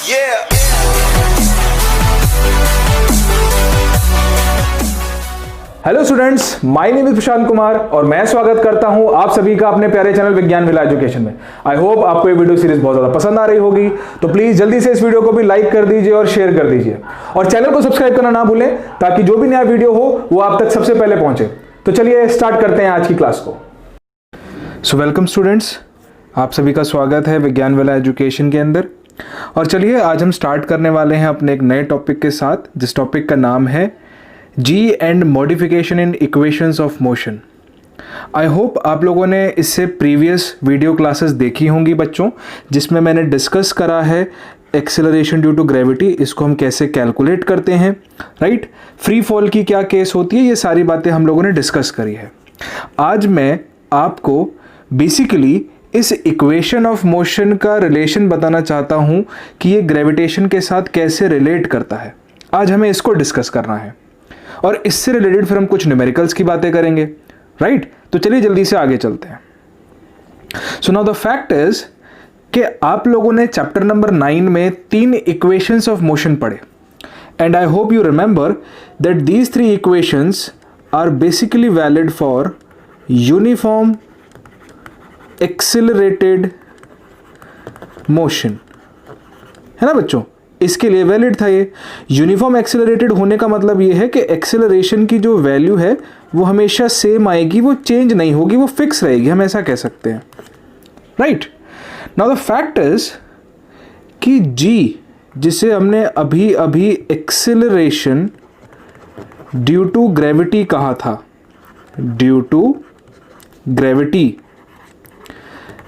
Hello students, my name is Prashant Kumar और मैं स्वागत करता हूं आप सभी का अपने प्यारे चैनल विज्ञान विला एजुकेशन में। आई होप आपको ये वीडियो सीरीज बहुत ज्यादा पसंद आ रही होगी, तो प्लीज जल्दी से इस वीडियो को भी लाइक कर दीजिए और शेयर कर दीजिए और चैनल को सब्सक्राइब करना ना भूलें ताकि जो भी नया वीडियो हो वो आप तक सबसे पहले पहुंचे। तो चलिए स्टार्ट करते हैं आज की क्लास को। सो वेलकम स्टूडेंट्स, आप सभी का स्वागत है विज्ञान विला एजुकेशन के अंदर। और चलिए आज हम स्टार्ट करने वाले हैं अपने एक नए टॉपिक के साथ, जिस टॉपिक का नाम है G and modification in equations of motion. I hope आप लोगों ने इससे प्रीवियस वीडियो क्लासेस देखी होंगी बच्चों, जिसमें मैंने डिस्कस करा है एक्सेलरेशन ड्यू टू ग्रेविटी, इसको हम कैसे कैलकुलेट करते हैं, राइट। फ्री फॉल की क्या केस होती है, ये सारी बातें हम लोगों ने डिस्कस करी है। आज मैं आपको बेसिकली इस इक्वेशन ऑफ मोशन का रिलेशन बताना चाहता हूं कि ये ग्रेविटेशन के साथ कैसे रिलेट करता है। आज हमें इसको डिस्कस करना है और इससे रिलेटेड फिर हम कुछ न्यूमेरिकल्स की बातें करेंगे, राइट। तो चलिए जल्दी से आगे चलते हैं। So now the fact is कि आप लोगों ने चैप्टर नंबर 9 में 3 इक्वेशंस ऑफ मोशन पढ़े and I hope you remember that these 3 equations are basically valid for uniform accelerated motion, है ना बच्चों। इसके लिए वैलिड था ये। यूनिफॉर्म एक्सेलरेटेड होने का मतलब ये है कि एक्सेलरेशन की जो वैल्यू है वो हमेशा सेम आएगी, वो चेंज नहीं होगी, वो फिक्स रहेगी, हम ऐसा कह सकते हैं, right. Now the fact is कि जी, जिसे हमने अभी अभी एक्सेलरेशन ड्यू टू ग्रेविटी कहा था, ड्यू टू ग्रेविटी,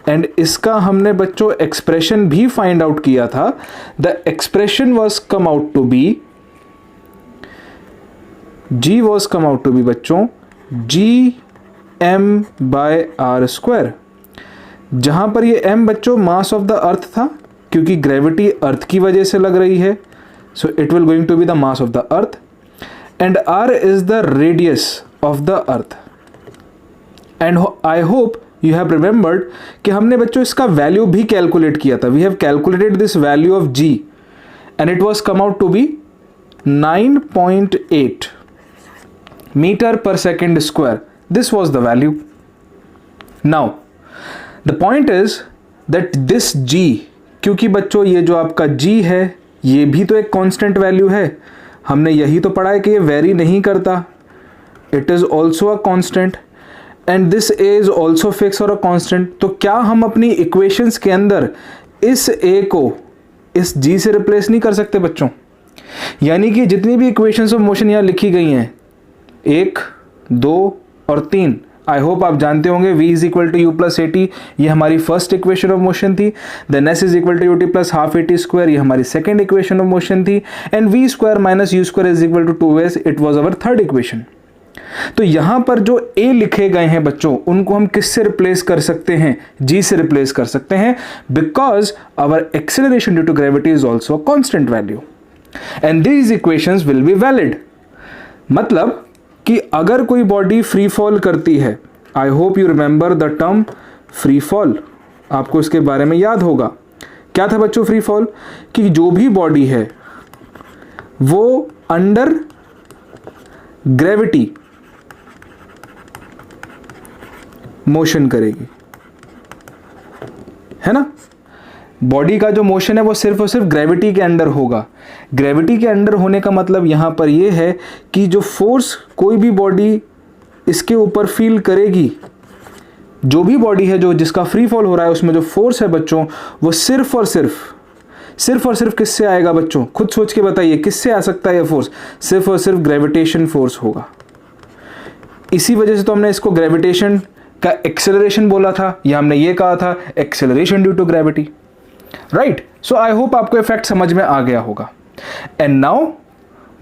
एंड इसका हमने बच्चों एक्सप्रेशन भी फाइंड आउट किया था। The expression was come out to be, G was come out to be बच्चों Gm/r², जहां पर ये m बच्चों मास ऑफ द अर्थ था, क्योंकि ग्रेविटी अर्थ की वजह से लग रही है, so it will going to be the mass of the earth, and r is the radius of the earth. And I hope you have remembered कि हमने बच्चों इसका वैल्यू भी कैलकुलेट किया था। We have calculated this value of g and it was come out to be 9.8 meter per second square. This was the value. Now the point is that this g, क्योंकि बच्चों ये जो आपका g है ये भी तो एक कांस्टेंट वैल्यू है, हमने यही तो पढ़ा है कि ये वेरी नहीं करता, it is also a constant and this is also fix और अ कांस्टेंट। तो क्या हम अपनी इक्वेशंस के अंदर इस a को इस g से रिप्लेस नहीं कर सकते बच्चों? यानी कि जितनी भी इक्वेशंस ऑफ मोशन यहाँ लिखी गई हैं 1, 2 और 3, आई होप आप जानते होंगे v is equal to u plus a t, ये हमारी फर्स्ट इक्वेशन ऑफ मोशन थी। Then s is equal to u t plus half a t square, ये हमारी सेकेंड इक्वेशन ऑफ मोशन थी। And v square minus u square is equal to 2s, it was our third equation. तो यहां पर जो a लिखे गए हैं बच्चों, उनको हम किससे रिप्लेस कर सकते हैं? g से रिप्लेस कर सकते हैं, because our acceleration due to gravity is also a constant value and these equations will be valid. मतलब कि अगर कोई बॉडी फ्री फॉल करती है, I hope you remember the term free fall, आपको इसके बारे में याद होगा। क्या था बच्चों फ्री फॉल? कि जो भी बॉडी है वो अंडर ग्रेविटी मोशन करेगी, है ना। बॉडी का जो मोशन है वो सिर्फ और सिर्फ ग्रेविटी के अंडर होगा। ग्रेविटी के अंडर होने का मतलब यहां पर ये है कि जो फोर्स कोई भी बॉडी इसके ऊपर फील करेगी, जो भी बॉडी है जो जिसका फ्री फॉल हो रहा है, उसमें जो फोर्स है बच्चों वो सिर्फ और सिर्फ किससे आएगा बच्चों? खुद सोच के बताइए किससे आ सकता है ये फोर्स? सिर्फ और सिर्फ ग्रेविटेशन फोर्स होगा। इसी वजह से तो हमने इसको ग्रेविटेशन का एक्सेलरेशन बोला था, या हमने ये कहा था acceleration due to gravity, right. So I hope आपको इफेक्ट समझ में आ गया होगा। And now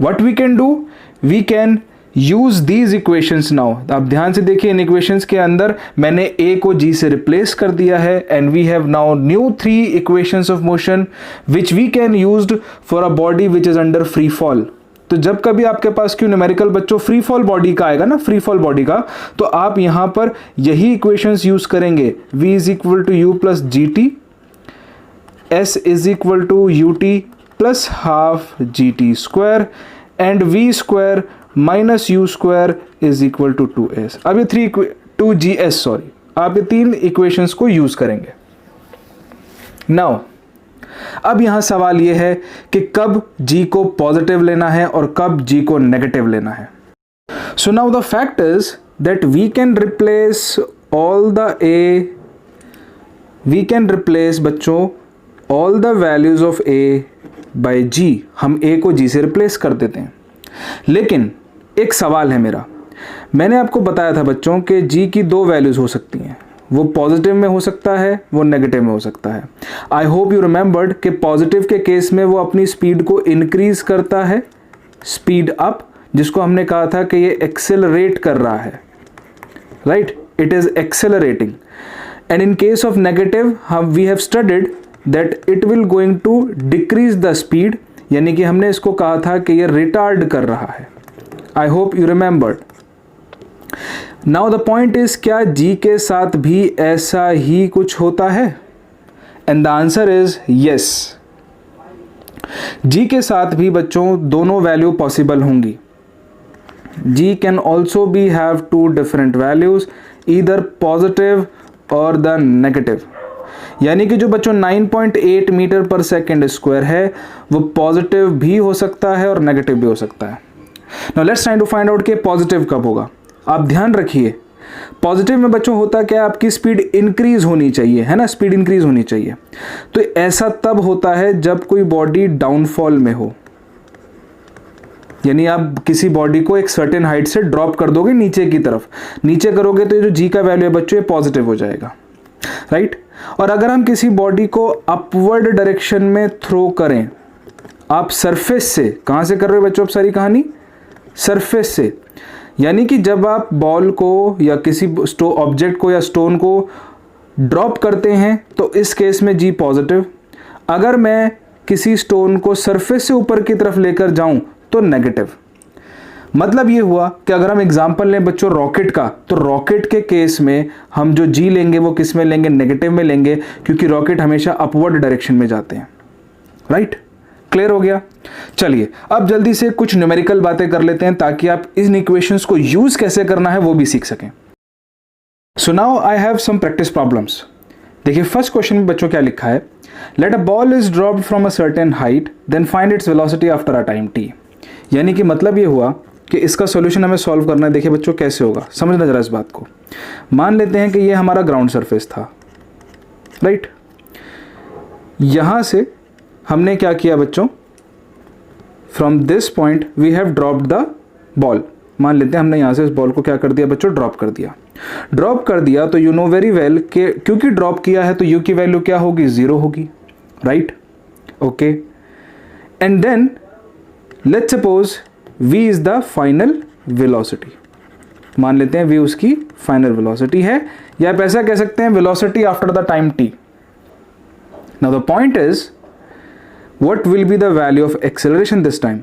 what we can do, we can use these equations now. आप ध्यान से देखिए, इन इक्वेशंस के अंदर मैंने a को g से रिप्लेस कर दिया है and we have now new 3 equations of motion which we can used for a body which is under free fall. तो जब कभी आपके पास क्यों न्यूमेरिकल बच्चों फ्री फॉल बॉडी का आएगा ना, फ्री फॉल बॉडी का, तो आप यहां पर यही इक्वेशंस यूज करेंगे, v is equal to u plus g t s is equal to ut plus half gt square and v square minus u square is equal to 2s। अब ये 2gs sorry, आप ये 3 equations को use करेंगे। Now अब यहां सवाल ये है कि कब g को पॉजिटिव लेना है और कब g को नेगेटिव लेना है। So now the fact is that we can replace all the बच्चों all the values of a by g। हम a को g से रिप्लेस कर देते हैं, लेकिन एक सवाल है मेरा। मैंने आपको बताया था बच्चों कि g की 2 वैल्यूज हो सकती हैं, वो पॉजिटिव में हो सकता है, वो नेगेटिव में हो सकता है। आई होप यू रिमेंबर्ड कि पॉजिटिव के केस में वो अपनी स्पीड को इंक्रीज करता है, स्पीड अप, जिसको हमने कहा था कि ये एक्सेलरेट कर रहा है, right, it is accelerating. And in case of negative we have studied that it will going to decrease the speed, यानी कि हमने इसको कहा था कि ये रिटार्ड कर रहा है। I hope you remembered. Now the point is, क्या g के साथ भी ऐसा ही कुछ होता है? And the answer is yes. g के साथ भी बच्चों दोनों वैल्यू पॉसिबल होंगी। g can also be have 2 different values, either positive और द नेगेटिव। यानी कि जो बच्चों 9.8 मीटर पर सेकेंड स्क्वायर है वो पॉजिटिव भी हो सकता है और नेगेटिव भी हो सकता है। Now let's try to find out कि पॉजिटिव कब होगा। आप ध्यान रखिए, पॉजिटिव में बच्चों होता क्या, आपकी स्पीड इंक्रीज होनी चाहिए, है ना, स्पीड इंक्रीज होनी चाहिए। तो ऐसा तब होता है जब कोई बॉडी डाउनफॉल में हो, यानी आप किसी बॉडी को एक सर्टेन हाइट से ड्रॉप कर दोगे नीचे की तरफ, नीचे करोगे तो ये जो g का वैल्यू है बच्चों ये पॉजिटिव हो जाएगा, राइट। और अगर हम किसी बॉडी को अपवर्ड डायरेक्शन में थ्रो करें, आप सरफेस से, कहां से कर रहे हो बच्चों आप सारी कहानी, सरफेस से, यानी कि जब आप बॉल को या किसी ऑब्जेक्ट को या स्टोन को ड्रॉप करते हैं तो इस केस में g पॉजिटिव। अगर मैं किसी स्टोन को सरफेस से ऊपर की तरफ लेकर जाऊं तो नेगेटिव। मतलब ये हुआ कि अगर हम एग्जांपल लें बच्चों रॉकेट का, तो रॉकेट के केस में हम जो g लेंगे वो किस में लेंगे, नेगेटिव में लेंगे, क्योंकि रॉकेट हमेशा अपवर्ड डायरेक्शन में जाते हैं, राइट। क्लियर हो गया। चलिए अब जल्दी से कुछ न्यूमेरिकल बातें कर लेते हैं ताकि आप इन इक्वेशंस को यूज कैसे करना है वो भी सीख सकें। So now I have some practice problems. देखिए फर्स्ट क्वेश्चन में बच्चों क्या लिखा है, let a ball is dropped from a certain height then find its velocity after a time t। यानी कि मतलब ये हुआ कि इसका सॉल्यूशन हमें सॉल्व करना है। देखिए बच्चों कैसे होगा, समझना जरा इस बात को। मान लेते हैं कि ये हमारा ग्राउंड सरफेस था, राइट। यहां से हमने क्या किया बच्चों, from this point we have dropped the ball. मान लेते हैं हमने यहां से इस बॉल को क्या कर दिया बच्चों, ड्रॉप कर दिया। ड्रॉप कर दिया तो यू नो वेरी वेल कि क्योंकि ड्रॉप किया है तो u की वैल्यू क्या होगी, 0 होगी, right, okay. And then let's suppose v is the final velocity. मान लेते हैं v उसकी फाइनल वेलोसिटी है, या आप ऐसा कह सकते हैं velocity after the time t। Now the point is what will be the value of acceleration this time?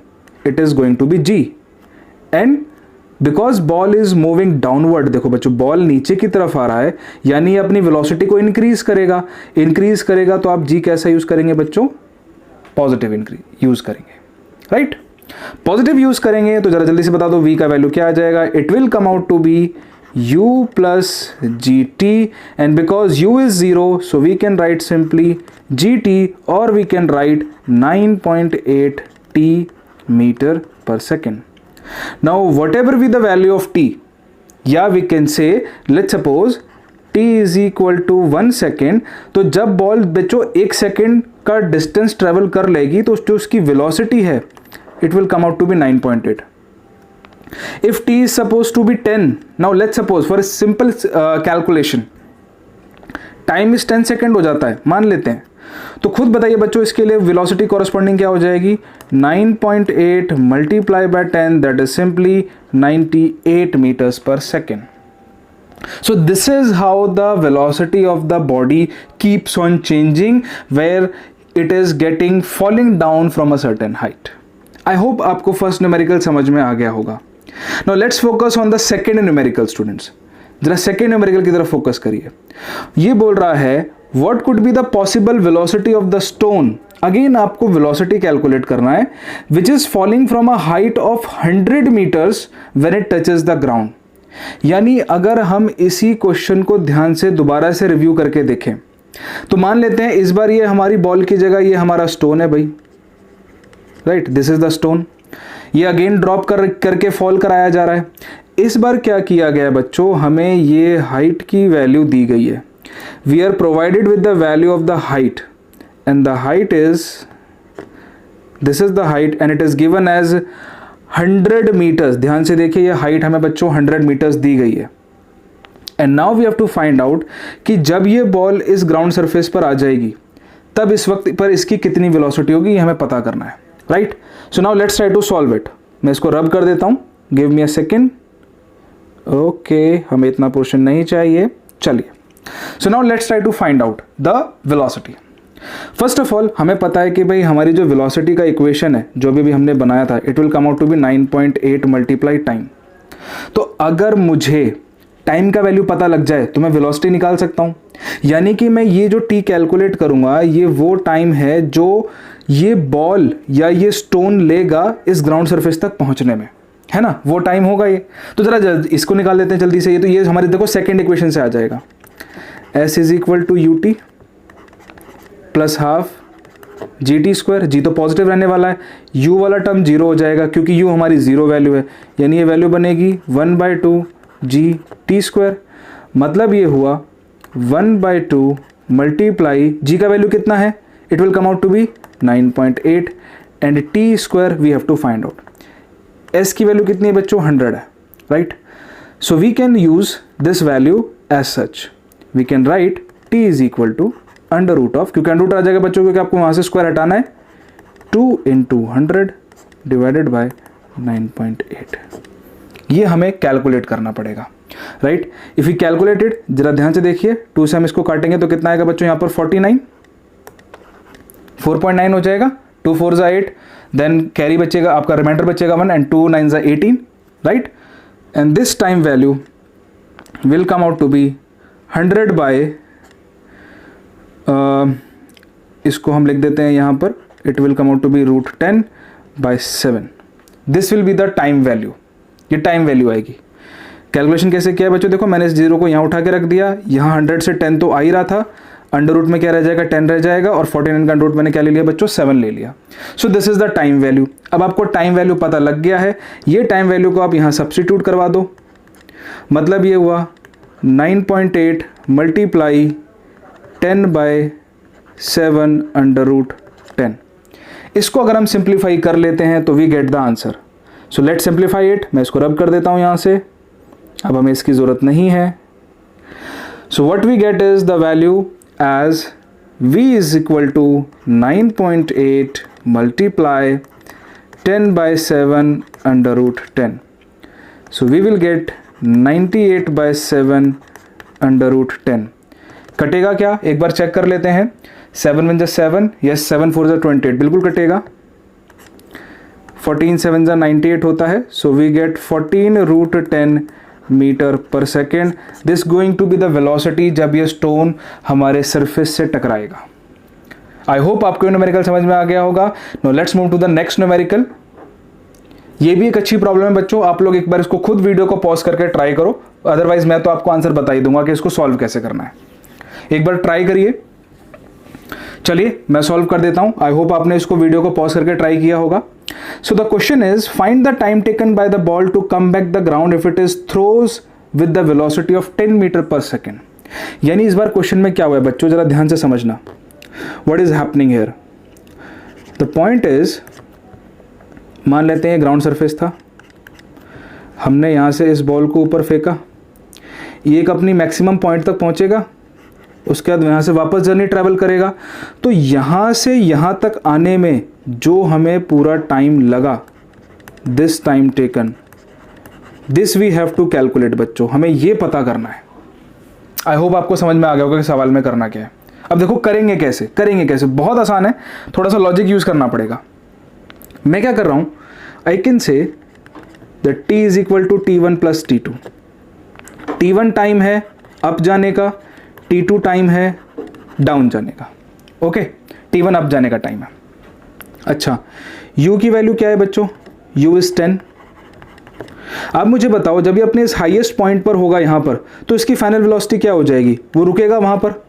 It is going to be g, and because ball is moving downward, देखो बच्चों ball नीचे की तरफ आ रहा है, यानी अपनी velocity को इंक्रीज करेगा। इंक्रीज करेगा तो आप g कैसा यूज करेंगे बच्चों, पॉजिटिव इंक्रीज यूज करेंगे, राइट। पॉजिटिव यूज करेंगे तो जरा जल्दी से बता दो v का वैल्यू क्या आ जाएगा, it will come out to be u plus gt, and because u is 0 so we can write simply gt, or we can write 9.8 t meter per second. Now whatever be the value of t, या we can say let's suppose t is equal to 1 second, तो जब ball बच्चों 1 second का distance travel कर लेगी तो जो उसकी वेलोसिटी है it will come out to be 9.8. If t is supposed to be 10, now let's suppose for a simple calculation, time is 10 second हो जाता है, मान लेते हैं। तो खुद बताइए बच्चों इसके लिए वेलोसिटी कॉरस्पॉन्डिंग क्या हो जाएगी, 9.8 multiply by 10, that is simply 98 metres per second. So this is how the velocity of the body keeps on changing where it is getting falling down from a certain height. I hope आपको first numerical समझ में आ गया होगा। Now let's focus on the second numerical students. जरा second numerical की तरफ focus करिए। ये बोल रहा है what could be the possible velocity of the stone, again आपको वेलोसिटी कैलकुलेट करना है, which is falling from a height of 100 metres when it touches the ground. यानी अगर हम इसी क्वेश्चन को ध्यान से दोबारा से रिव्यू करके देखें तो मान लेते हैं इस बार ये हमारी बॉल की जगह ये हमारा स्टोन है भाई, right, this is the stone, ये अगेन ड्रॉप करके फॉल कराया जा रहा है। इस बार क्या किया गया है बच्चों, हमें ये हाइट की वैल्यू दी गई है, we are provided with the value of the height and the height is, this is the height and it is given as 100 metres. ध्यान से देखिए ये हाइट हमें बच्चों 100 मीटर्स दी गई है। And now we have to find out कि जब ये बॉल इस ग्राउंड सरफेस पर आ जाएगी तब इस वक्त पर इसकी कितनी वेलोसिटी होगी, ये हमें पता करना है, right. So now let's try to solve it. मैं इसको रब कर देता हूं, give me a second. Okay, हमें इतना पोर्शन नहीं चाहिए, चलिए। So now let's try to find out the velocity. First of all हमें पता है कि भाई हमारी जो वेलोसिटी का इक्वेशन है जो भी हमने बनाया था, it will come out to be 9.8 multiply time. तो अगर मुझे टाइम का वैल्यू पता लग जाए तो मैं वेलोसिटी निकाल सकता हूं। यानी कि मैं ये जो टी कैलकुलेट करूंगा ये वो टाइम है जो ये बॉल या ये स्टोन लेगा इस ग्राउंड सरफेस तक पहुंचने में, है ना, वो टाइम होगा ये। तो जरा इसको निकाल लेते हैं जल्दी से। ये तो ये हमारे देखो सेकेंड इक्वेशन से आ जाएगा, S is equal to u t plus half g t square. G तो पॉजिटिव रहने वाला है, u वाला टर्म जीरो हो जाएगा क्योंकि u हमारी जीरो वैल्यू है, यानी ये वैल्यू बनेगी 1/2 जी टी स्क्वायर। मतलब ये हुआ 1/2 मल्टीप्लाई जी का वैल्यू कितना है, it will come out to be 9.8 and t square we have to find out. S की वैल्यू कितनी है बच्चों, 100 है, right. So we can use this value as such, we can write t is equal to under root of, क्योंकि under root आ जाएगा बच्चों क्योंकि आपको वहां से स्क्वायर हटाना है, 2 × 100 डिवाइडेड बाय 9.8। ये हमें कैलकुलेट करना पड़ेगा, राइट। इफ यू कैलकुलेटेड, जरा ध्यान से देखिए, 2 से हम इसको काटेंगे तो कितना आएगा बच्चों यहाँ पर 49, 4.9 हो जाएगा, 2 4 ज़ा 8, देन कैरी बचेगा आपका, रिमाइंडर बचेगा 1 एंड 2 9 ज़ा 18, right. And this time value will come out to be 100 by, इसको हम लिख देते हैं यहाँ पर, it will come out to be √10/7। This will be the time value, ये टाइम वैल्यू आएगी। कैलकुलेशन कैसे किया है बच्चों, देखो मैंने इस जीरो को यहाँ उठा के रख दिया, यहाँ 100 से 10 तो आ ही रहा था, अंडर रूट में क्या रह जाएगा, 10 रह जाएगा, और 49 का अंडर रूट मैंने क्या ले लिया बच्चों, 7 ले लिया। So this is the time value. अब आपको टाइम वैल्यू पता लग गया है, ये टाइम वैल्यू को आप यहाँ सब्सटीट्यूट करवा दो, मतलब ये हुआ 9.8 मल्टीप्लाई 10/7 अंडर रूट 10। इसको अगर हम सिंप्लीफाई कर लेते हैं तो we get the answer. So let simplify it, मैं इसको रब कर देता हूं यहां से, अब हमें इसकी जरूरत नहीं है। So what we get is the value as v is equal to 9.8 multiply 10/7 under root 10। So we will get 98/7 under root 10। कटेगा क्या, एक बार चेक कर लेते हैं। 7 1 7, यस, 7 4 28, बिल्कुल कटेगा। 14 7 98 होता है, so we get 14√10 metre per second. This going to be the velocity जब ये स्टोन हमारे सरफेस से टकराएगा। आई होप आपको न्यूमेरिकल समझ में आ गया होगा। No let's move to the next numerical. ये भी एक अच्छी प्रॉब्लम है बच्चों, आप लोग एक बार इसको खुद वीडियो को पॉज करके ट्राई करो, अदरवाइज मैं तो आपको आंसर बता ही दूंगा कि इसको सॉल्व कैसे करना है। एक बार ट्राई करिए। चलिए मैं सॉल्व कर देता हूं। आई होप आपने इसको वीडियो को पॉज करके ट्राई किया होगा। So the question is find the time taken by the ball to come back the ground if it is throws with the velocity of 10 metre per second. यानी इस बार question में क्या हुआ है बच्चों, जरा ध्यान से समझना। What is happening here, the point is, मान लेते हैं ग्राउंड सरफेस था, हमने यहां से इस बॉल को ऊपर फेंका, ये एक अपनी मैक्सिमम पॉइंट तक पहुंचेगा, उसके बाद यहाँ से वापस जर्नी ट्रैवल करेगा। तो यहाँ से यहाँ तक आने में जो हमें पूरा टाइम लगा, this time taken, this we have to calculate बच्चों, हमें ये पता करना है। आई होप आपको समझ में आ गया होगा कि सवाल में करना क्या है। अब देखो करेंगे कैसे, बहुत आसान है, थोड़ा सा लॉजिक यूज करना पड़ेगा। मैं क्या कर रहा हूं, I can say the t is equal to T1 plus T2। T1 time है अप जाने का, T2 टाइम है डाउन जाने का, ओके, T1 अप जाने का टाइम है। अच्छा, u की वैल्यू क्या है बच्चों, u इज 10। अब मुझे बताओ जब ये अपने इस हाईएस्ट पॉइंट पर होगा यहाँ पर, तो इसकी फाइनल वेलोसिटी क्या हो जाएगी, वो रुकेगा वहाँ पर,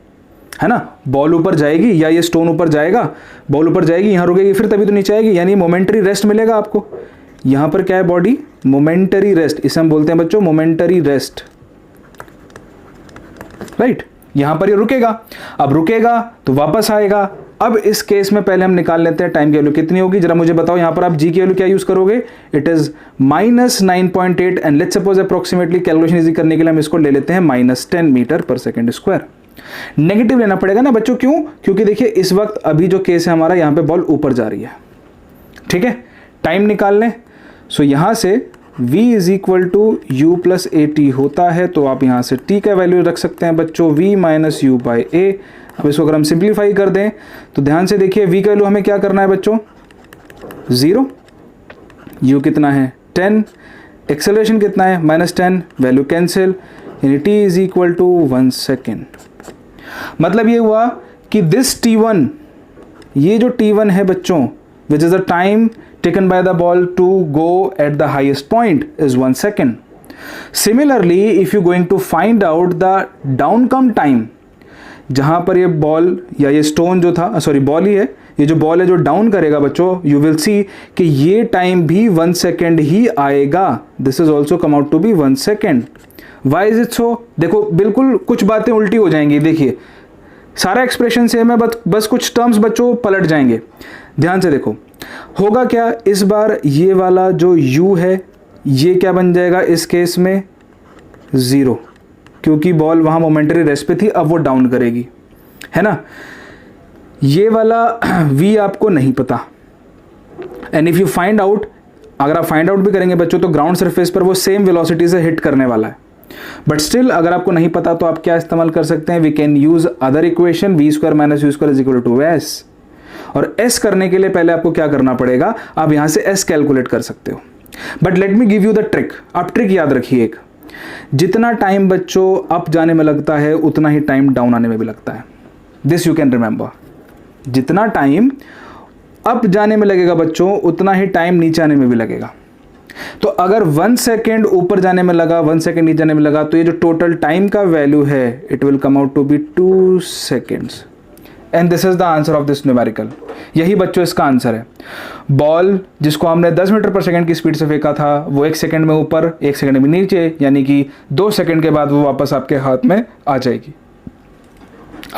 है ना, बॉल ऊपर जाएगी या ये स्टोन ऊपर जाएगा, बॉल ऊपर जाएगी, यहाँ रुकेगी, फिर तभी तो नीचे आएगी, यानी मोमेंटरी रेस्ट मिलेगा आपको। यहाँ पर क्या है बॉडी, मोमेंटरी रेस्ट, इसे हम बोलते हैं बच्चों मोमेंटरी रेस्ट, राइट। यहाँ पर ये रुकेगा, अब रुकेगा तो वापस आएगा। अब इस केस में पहले हम निकाल लेते हैं टाइम की वैल्यू कितनी होगी, जरा मुझे बताओ। यहाँ पर आप जी की वैल्यू क्या यूज करोगे, it is -9.8 and let's suppose approximately calculation easy करने के लिए हम इसको ले लेते हैं -10 metre per second square. Negative लेना पड़ेगा ना बच्चों, क्यों, क्योंकि देखिए इस वक्त अभी जो केस है हमारा, यहाँ पे बॉल ऊपर जा रही है, ठीक है। टाइम निकाल लें, सो यहाँ से v is equal to u plus a t होता है, तो आप यहाँ से t का वैल्यू रख सकते हैं बच्चों v माइनस यू बाई ए। अब इसको अगर हम सिंप्लीफाई कर दें तो ध्यान से देखिए v का वैल्यू हमें क्या करना है बच्चों, 0, u कितना है 10, एक्सेलरेशन कितना है -10, वैल्यू कैंसिल, यानी t is equal to 1 second. मतलब ये हुआ कि दिस t1, ये जो t1 है बच्चों, which is the time taken by the ball to go at the highest point is 1 second. Similarly, if you're going to find out the downcome time, जहाँ पर ये बॉल या ये स्टोन जो था, सॉरी बॉल ही है, ये जो बॉल है जो डाउन करेगा बच्चों, यू विल सी कि ये टाइम भी 1 सेकेंड ही आएगा। This is also come out to be 1 second. Why is it so, देखो बिल्कुल कुछ बातें उल्टी हो जाएंगी, देखिए सारा एक्सप्रेशन सेम है, बस कुछ टर्म्स बच्चों पलट जाएंगे। ध्यान से देखो, होगा क्या, इस बार ये वाला जो u है ये क्या बन जाएगा इस केस में 0, क्योंकि बॉल वहाँ मोमेंटरी रेस्ट पे थी, अब वो डाउन करेगी, है ना। ये वाला v आपको नहीं पता, and if you find out, अगर आप फाइंड आउट भी करेंगे बच्चों तो ग्राउंड सरफेस पर वो सेम वेलोसिटी से हिट करने वाला है। बट स्टिल अगर आपको नहीं पता तो आप क्या इस्तेमाल कर सकते हैं, we can use other equation, v square minus u square is equal to s। और s करने के लिए पहले आपको क्या करना पड़ेगा, आप यहां से s कैलकुलेट कर सकते हो। But let me give you the trick. आप ट्रिक याद रखिए, एक, जितना टाइम बच्चों अप जाने में लगता है उतना ही टाइम डाउन आने में भी लगता है। दिस यू कैन रिमेंबर, जितना टाइम अप जाने में लगेगा बच्चों उतना ही टाइम नीचे आने में भी लगेगा। तो अगर 1 सेकेंड ऊपर जाने में लगा, 1 सेकेंड नीचे जाने में लगा, तो ये जो टोटल टाइम का वैल्यू है it will come out to be 2 seconds. And this is the answer of this numerical. यही बच्चों इसका आंसर है। बॉल जिसको हमने 10 मीटर पर सेकंड की स्पीड से फेंका था, वो 1 सेकंड में ऊपर, 1 सेकंड में नीचे, यानी कि 2 सेकंड के बाद वो वापस आपके हाथ में आ जाएगी।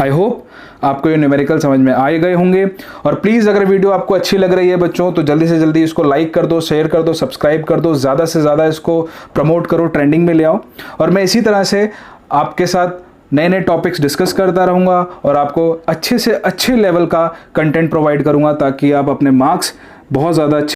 आई होप आपको ये न्यूमेरिकल समझ में आए गए होंगे। और प्लीज़ अगर वीडियो आपको अच्छी लग रही है बच्चों तो जल्दी से जल्दी इसको लाइक कर दो, शेयर कर दो, सब्सक्राइब कर दो, ज़्यादा से ज़्यादा इसको प्रमोट करो, ट्रेंडिंग में ले आओ। और मैं इसी तरह से आपके साथ नए नए टॉपिक्स डिस्कस करता रहूँगा और आपको अच्छे से अच्छे लेवल का कंटेंट प्रोवाइड करूँगा, ताकि आप अपने मार्क्स बहुत ज़्यादा अच्छे